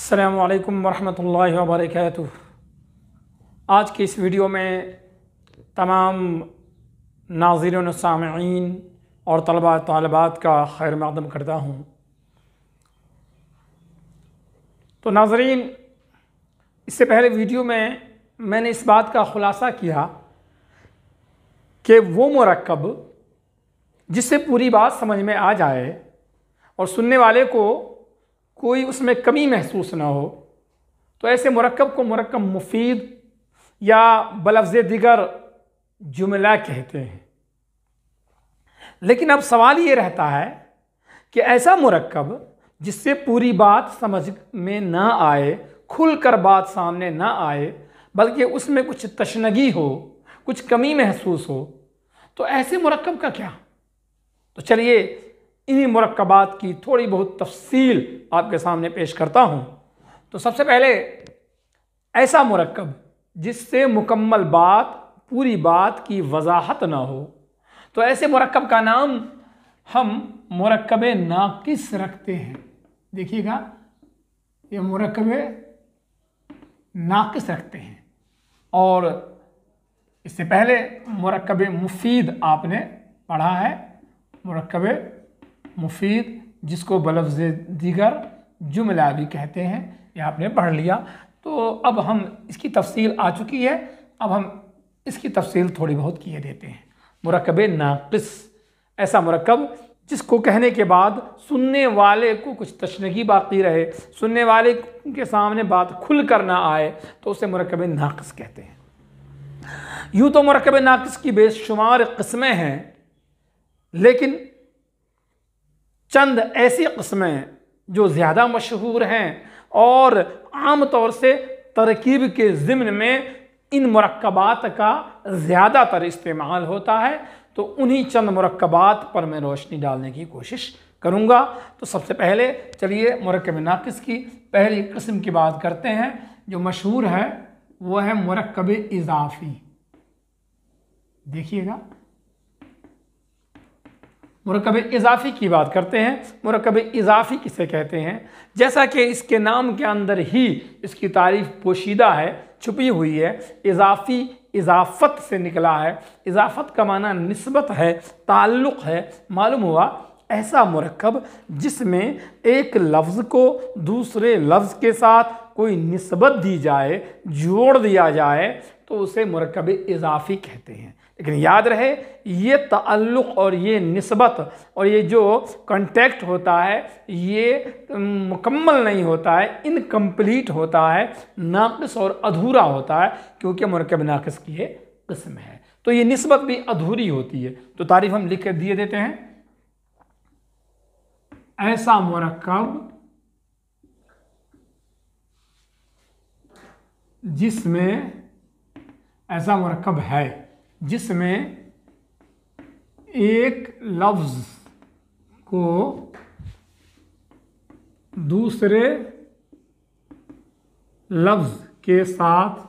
अस्सलामु अलैकुम वरहमतुल्लाहि वबरकातुह। आज की इस वीडियो में तमाम नाज़रीन व सामईन और तलबा तालिबात का खैर मक़दम करता हूँ। तो नाज़रीन, इससे पहले वीडियो में मैंने इस बात का ख़ुलासा किया कि वो मुरक्कब जिससे पूरी बात समझ में आ जाए और सुनने वाले को कोई उसमें कमी महसूस ना हो, तो ऐसे मुरक्कब को मुरक्कब मुफीद या बलफ्ज़ दिगर जुमला कहते हैं। लेकिन अब सवाल ये रहता है कि ऐसा मुरक्कब जिससे पूरी बात समझ में ना आए, खुलकर बात सामने ना आए, बल्कि उसमें कुछ तशनगी हो, कुछ कमी महसूस हो, तो ऐसे मुरक्कब का क्या? तो चलिए इन्हीं मुरक्कबात की थोड़ी बहुत तफसील आपके सामने पेश करता हूँ। तो सबसे पहले, ऐसा मुरक्कब जिससे मुकम्मल बात, पूरी बात की वजाहत ना हो, तो ऐसे मुरक्कब का नाम हम मुरक्कब नाकिस रखते हैं। देखिएगा, ये मुरक्कब नाकिस रखते हैं। और इससे पहले मुरक्कब मुफीद आपने पढ़ा है। मुरक्कब मुफीद जिसको बलफ्ज़ दिगर जुमला भी कहते हैं, ये आपने पढ़ लिया। तो अब हम इसकी तफसील आ चुकी है, अब हम इसकी तफसील थोड़ी बहुत किए देते हैं। मुरक्कब नाकिस, ऐसा मुरक्कब जिसको कहने के बाद सुनने वाले को कुछ तशनगी बाकी रहे, सुनने वाले के सामने बात खुल कर ना आए, तो उसे मुरक्कब नाकिस कहते हैं। यूँ तो मुरक्कब नाकिस की बेशुमार किस्में हैं, लेकिन चंद ऐसी किस्में जो ज़्यादा मशहूर हैं और आम तौर से तरकीब के ज़िम्न में इन मुरक्कबात का ज़्यादातर इस्तेमाल होता है, तो उन्हीं चंद मुरक्कबात पर मैं रोशनी डालने की कोशिश करूँगा। तो सबसे पहले चलिए मुरक्कब नाकिस की पहली किस्म की बात करते हैं। जो मशहूर है वो है मुरक्कब इज़ाफ़ी। देखिएगा, मुरक्कब इज़ाफ़ी की बात करते हैं। मुरक्कब इज़ाफ़ी किसे कहते हैं? जैसा कि इसके नाम के अंदर ही इसकी तारीफ़ पोशीदा है, छुपी हुई है। इज़ाफ़ी इज़ाफ़त से निकला है। इज़ाफ़त का माना निस्बत है, ताल्लुक़ है। मालूम हुआ ऐसा मुरक्कब जिसमें एक लफ्ज़ को दूसरे लफ्ज़ के साथ कोई निस्बत दी जाए, जोड़ दिया जाए, तो उसे मुरक्कब इज़ाफ़ी कहते हैं। लेकिन याद रहे, ये ताल्लुक़ और ये निस्बत और ये जो कॉन्टैक्ट होता है, ये मुकम्मल नहीं होता है, इनकम्प्लीट होता है, नाक़िस और अधूरा होता है, क्योंकि मुरक्कब नाक़िस की ये किस्म है। तो ये निस्बत भी अधूरी होती है। तो तारीफ़ हम लिख कर दिए देते हैं। ऐसा मुरक्कब जिसमें, ऐसा मुरक्कब है जिसमें एक लफ्ज़ को दूसरे लफ्ज़ के साथ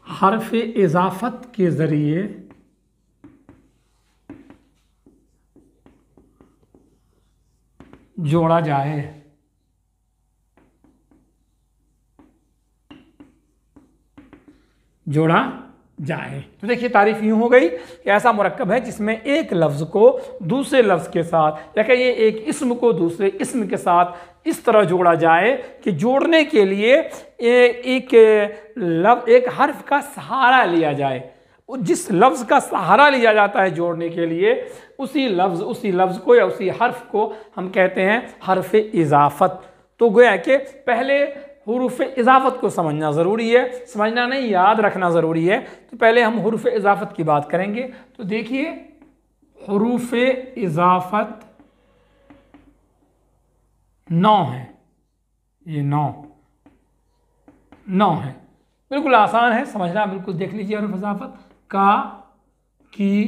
हर्फ इज़ाफ़त के ज़रिए जोड़ा जाए। जोड़ा जाए। तो देखिए, तारीफ़ यूँ हो गई कि ऐसा मुरक्कब है जिसमें एक लफ्ज़ को दूसरे लफ्ज़ के साथ, या कहिए एक इस्म को दूसरे इस्म के साथ इस तरह जोड़ा जाए कि जोड़ने के लिए एक हर्फ का सहारा लिया जाए। जिस लफ्ज़ का सहारा लिया जाता है जोड़ने के लिए, उसी लफ्ज़ को या उसी हर्फ को हम कहते हैं हर्फ इज़ाफ़त। तो गोया कि पहले हुरूफ इज़ाफ़त को समझना ज़रूरी है, समझना नहीं, याद रखना ज़रूरी है। तो पहले हम हुरूफ इज़ाफ़त की बात करेंगे। तो देखिए, हुरूफ इज़ाफ़त 9 है। ये 9 है। बिल्कुल आसान है समझना, बिल्कुल देख लीजिए। हुरूफ इज़ाफ़त का, की,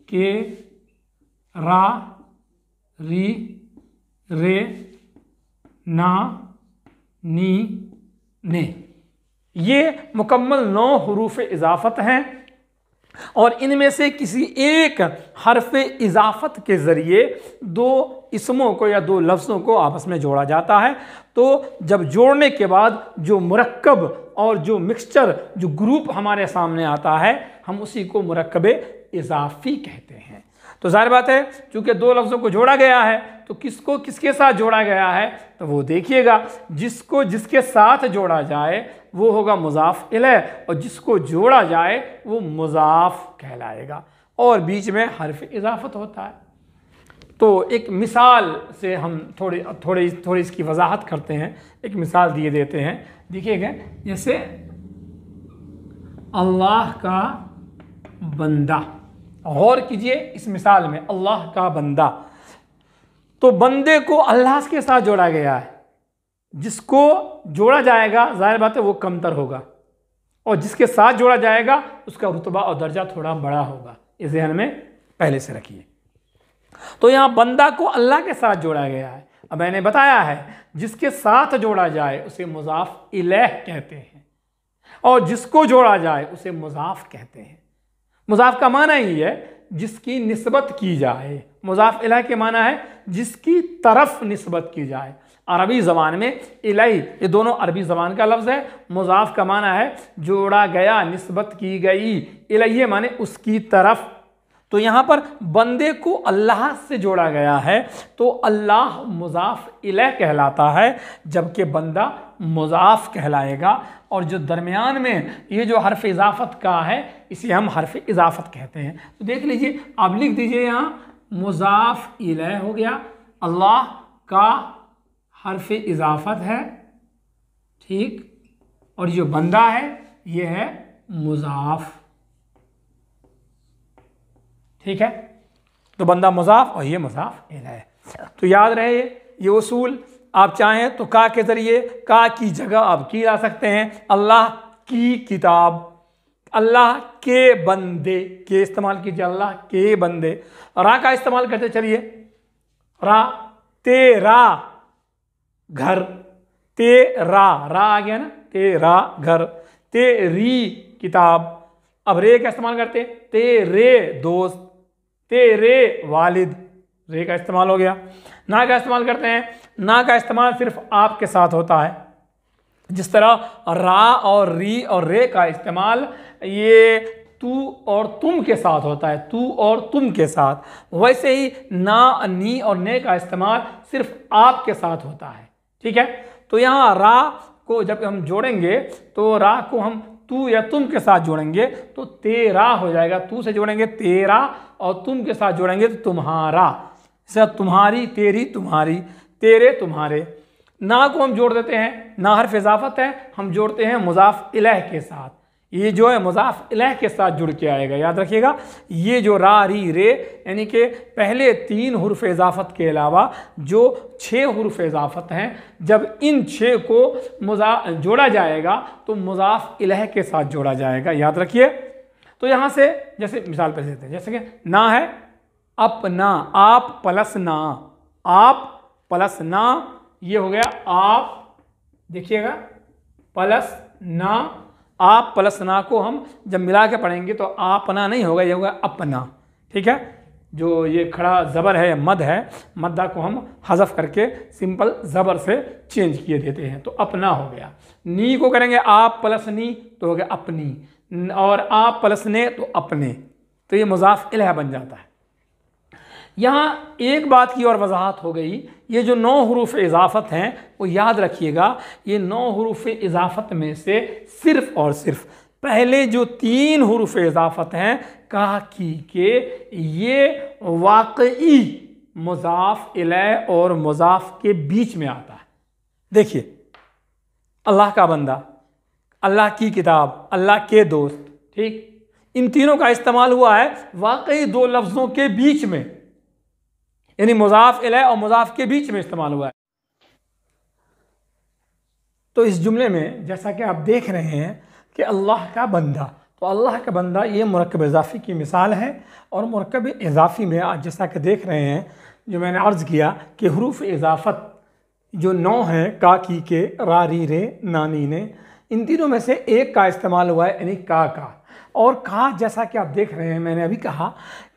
के, रा, री, रे, ना, नी, ने। ये मुकम्मल 9 हुरूफ इज़ाफ़त हैं। और इनमें से किसी एक हरफ इजाफत के ज़रिए दो इसमों को या दो लफ्ज़ों को आपस में जोड़ा जाता है। तो जब जोड़ने के बाद जो मुरक्कब और जो मिक्सचर, जो ग्रुप हमारे सामने आता है, हम उसी को मुरक्कब इजाफी कहते हैं। तो जाहिर बात है, चूंकि दो लफ्ज़ों को जोड़ा गया है तो किसको किसके साथ जोड़ा गया है, तो वो देखिएगा, जिसको जिसके साथ जोड़ा जाए वो होगा मुज़ाफ़ इलैह, और जिसको जोड़ा जाए वो मुज़ाफ़ कहलाएगा, और बीच में हर्फ इजाफत होता है। तो एक मिसाल से हम थोड़ी इसकी वजाहत करते हैं। एक मिसाल दिए देते हैं, देखिएगा, जैसे अल्लाह का बंदा, गौर कीजिए इस मिसाल में, अल्लाह का बंदा, तो बंदे को अल्लाह के साथ जोड़ा गया है। जिसको जोड़ा जाएगा जाहिर बात है वो कमतर होगा, और जिसके साथ जोड़ा जाएगा उसका रुतबा और दर्जा थोड़ा बड़ा होगा। इस ज़हन में पहले से रखिए। तो यहाँ बंदा को अल्लाह के साथ जोड़ा गया है। अब मैंने बताया है जिसके साथ जोड़ा जाए उसे मुज़ाफ़ इलैह कहते हैं, और जिसको जोड़ा जाए उसे मुज़ाफ़ कहते हैं। मुज़ाफ़ का माना ही है जिसकी निस्बत की जाए, मुज़ाफ़ इलैह के माना है जिसकी तरफ निस्बत की जाए। अरबी ज़बान में इलैह, ये दोनों अरबी ज़बान का लफ्ज़ है। मुज़ाफ़ का माना है जोड़ा गया, निस्बत की गई, इलैह माने उसकी तरफ। तो यहाँ पर बंदे को अल्लाह से जोड़ा गया है तो अल्लाह मुज़ाफ़ इलैह कहलाता है, जबकि बंदा मुज़ाफ़ कहलाएगा। और जो दरमियान में ये जो हर्फ इजाफत का है इसे हम हर्फ इजाफत कहते हैं। तो देख लीजिए, आप लिख दीजिए यहाँ मुज़ाफ़ इलैह हो गया, अल्लाह का हर्फ इजाफत है, ठीक, और जो बंदा है ये है मुज़ाफ़, ठीक है। तो बंदा मुज़ाफ़ और ये मुज़ाफ़ इलैह। तो याद रहे ये उसूल। आप चाहें तो का के ज़रिए, का की जगह आप की ला सकते हैं। अल्लाह की किताब, अल्लाह के बंदे, के इस्तेमाल कीजिए, अल्लाह के बंदे। रा का इस्तेमाल करते चलिए, रा, तेरा घर, तेरा, रा आ गया ना, तेरा घर, तेरी किताब। अब रे का इस्तेमाल करते, तेरे दोस्त, तेरे वालिद, रे का इस्तेमाल हो गया। ना का इस्तेमाल करते हैं, ना का इस्तेमाल सिर्फ आपके साथ होता है। जिस तरह रा और री और रे का इस्तेमाल ये तू और तुम के साथ होता है, तू और तुम के साथ, वैसे ही ना, नी और ने का इस्तेमाल सिर्फ आपके साथ होता है, ठीक है। तो यहाँ रा को जब हम जोड़ेंगे तो रा को हम तू या तुम के साथ जोड़ेंगे तो तेरा हो जाएगा, तू से जोड़ेंगे तेरा और तुम के साथ जोड़ेंगे तो तुम्हारा। जैसे तुम्हारी, तेरी, तुम्हारी, तेरे, तुम्हारे। ना को हम जोड़ देते हैं, ना हर्फ इजाफत है, हम जोड़ते हैं मुज़ाफ़ इलैह के साथ। ये जो है मुज़ाफ़ इलैह के साथ जुड़ के आएगा, याद रखिएगा। ये जो रा, री, रे, यानी कि पहले 3 हुर्फ इजाफत के अलावा जो 6 हुर्फ इजाफत हैं, जब इन 6 को जोड़ा जाएगा तो मुज़ाफ़ इलैह के साथ जोड़ा जाएगा, याद रखिए। तो यहाँ से जैसे मिसाल पे देते हैं, जैसे कि ना है अपना, आप प्लस ना, आप प्लस ना, ये हो गया आप, देखिएगा, प्लस ना। आप प्लस ना को हम जब मिला के पढ़ेंगे तो आपना नहीं होगा, ये होगा अपना, ठीक है। जो ये खड़ा ज़बर है, मद है, मद्दा को हम हज़फ करके सिंपल ज़बर से चेंज किए देते हैं, तो अपना हो गया। नी को करेंगे आप प्लस नी तो हो गया अपनी, और आप प्लस ने तो अपने, तो ये मुज़ाफ़ इलैह बन जाता है। यहाँ एक बात की और वजाहत हो गई, ये जो 9 हुरूफ इजाफत हैं वो याद रखिएगा, ये 9 हुरूफ इजाफत में से सिर्फ और सिर्फ पहले जो 3 हुरूफ इजाफत हैं का, की, के, ये वाकई मुज़ाफ़ इलैह और मुज़ाफ़ के बीच में आता है। देखिए, अल्लाह का बंदा, अल्लाह की किताब, अल्लाह के दोस्त, ठीक, इन तीनों का इस्तेमाल हुआ है वाकई 2 लफ्ज़ों के बीच में, यानी मुज़ाफ़ इलैह और मुज़ाफ़ के बीच में इस्तेमाल हुआ है। तो इस जुमले में जैसा कि आप देख रहे हैं कि अल्लाह का बंदा, तो अल्लाह का बंदा ये मुरक्कब इज़ाफ़ी की मिसाल है। और मुरक्कब इज़ाफ़ी में आज जैसा कि देख रहे हैं, जो मैंने अर्ज़ किया कि हुरूफ इज़ाफ़त जो 9 हैं, का, की, के, रा, री, रे, नानी, ने, इन तीनों में से एक का इस्तेमाल हुआ है, यानी का। और कहा, जैसा कि आप देख रहे हैं, मैंने अभी कहा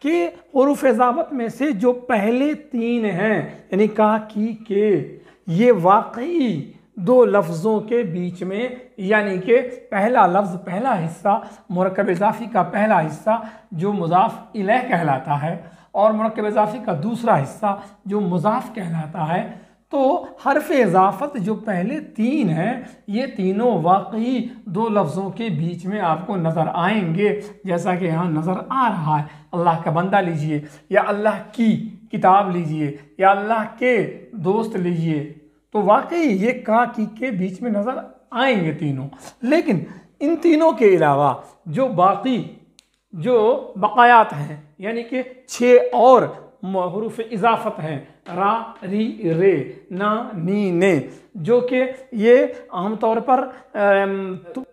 कि हुरूफ इजाफत में से जो पहले 3 हैं यानी का, की, के, ये वाकई 2 लफ्ज़ों के बीच में, यानी कि पहला लफ्ज़, पहला हिस्सा मुरक्कब इजाफ़ी का पहला हिस्सा जो मुज़ाफ़ इलैह कहलाता है और मुरक्कब इजाफ़ी का दूसरा हिस्सा जो मुज़ाफ़ कहलाता है, तो हर्फ इजाफ़त जो पहले 3 हैं ये तीनों वाकई 2 लफ्ज़ों के बीच में आपको नज़र आएंगे, जैसा कि यहाँ नज़र आ रहा है। अल्लाह का बंदा लीजिए, या अल्लाह की किताब लीजिए, या अल्लाह के दोस्त लीजिए, तो वाकई ये का, की, के बीच में नज़र आएंगे तीनों। लेकिन इन तीनों के अलावा जो बाकी जो बकायात हैं, यानी कि 6 और हुरूफ इजाफ़त हैं, रा, री, रे, ना, नी, ने, जो कि ये आमतौर पर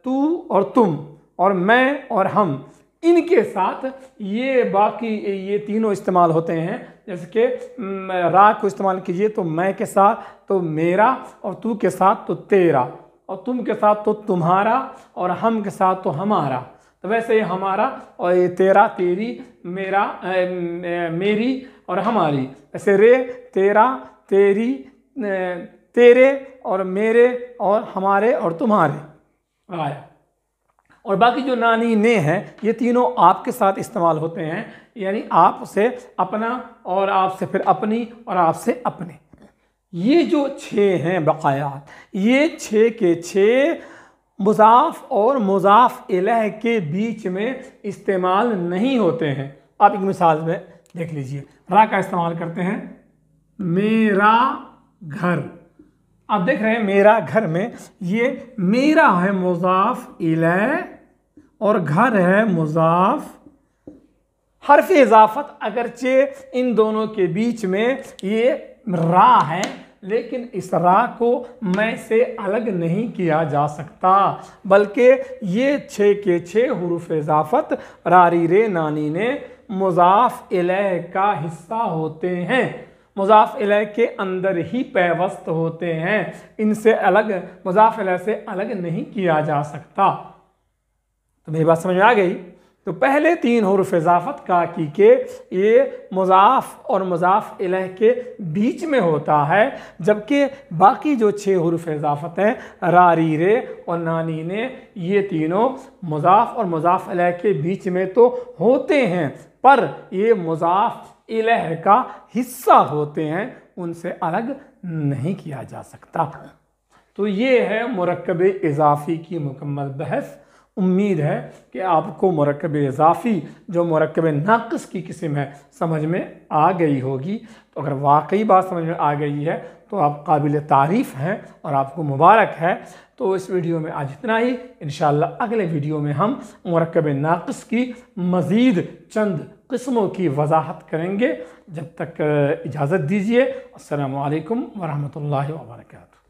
तू और तुम और मैं और हम, इनके साथ ये बाकी ये तीनों इस्तेमाल होते हैं। जैसे कि रा को इस्तेमाल कीजिए तो मैं के साथ तो मेरा, और तू के साथ तो तेरा, और तुम के साथ तो तुम्हारा, और हम के साथ तो हमारा। तो वैसे ये हमारा और ये तेरा, तेरी, मेरा, मेरी और हमारी। ऐसे रे, तेरा, तेरी, तेरे और मेरे और हमारे और तुम्हारे आया। और बाकी जो नानी ने हैं ये तीनों आपके साथ इस्तेमाल होते हैं, यानी आप से अपना और आपसे फिर अपनी और आपसे अपने। ये जो 6 हैं बकायात, ये 6 के 6 मुज़ाफ़ और मुज़ाफ़ इलैह के बीच में इस्तेमाल नहीं होते हैं। आप एक मिसाल में देख लीजिए, रा का इस्तेमाल करते हैं, मेरा घर। आप देख रहे हैं मेरा घर में ये मेरा है मुज़ाफ़ इलैह और घर है मुज़ाफ़। हर्फ इजाफ़त अगरचे इन दोनों के बीच में ये रा है, लेकिन इस रा को मैं से अलग नहीं किया जा सकता, बल्कि ये 6 के 6 हुरूफ इजाफ़त रारी रे नानी ने मुज़ाफ़ इलैह का हिस्सा होते हैं, मुज़ाफ़ इलैह के अंदर ही पैवस्त होते हैं, इनसे अलग मुज़ाफ़ इलैह से अलग नहीं किया जा सकता। तो मेरी बात समझ में आ गई? तो पहले 3 हुरूफ इजाफ़त का, की, के, ये मुज़ाफ़ और मुज़ाफ़ इलैह के बीच में होता है, जबकि बाकी जो 6 हुरूफ इजाफ़त हैं, रा, री, रे और नानी ने, ये तीनों मुज़ाफ़ और मुज़ाफ़ इलैह के बीच में तो होते हैं, पर ये मुज़ाफ़ इलैह का हिस्सा होते हैं, उनसे अलग नहीं किया जा सकता। तो ये है मुरक्कब इज़ाफ़ी की मुकम्मल बहस। उम्मीद है कि आपको मुरक्कब इज़ाफ़ी जो मुरक्कब नाक़िस की किस्म है समझ में आ गई होगी। तो अगर वाकई बात समझ में आ गई है तो आप काबिल तारीफ़ हैं और आपको मुबारक है। तो इस वीडियो में आज इतना ही। इंशाअल्लाह अगले वीडियो में हम मुरक्कब नाक़िस की मज़ीद चंद किस्मों की वजाहत करेंगे। जब तक इजाज़त दीजिए। अस्सलामु अलैकुम वरहमतुल्लाहि व बरकातुहू।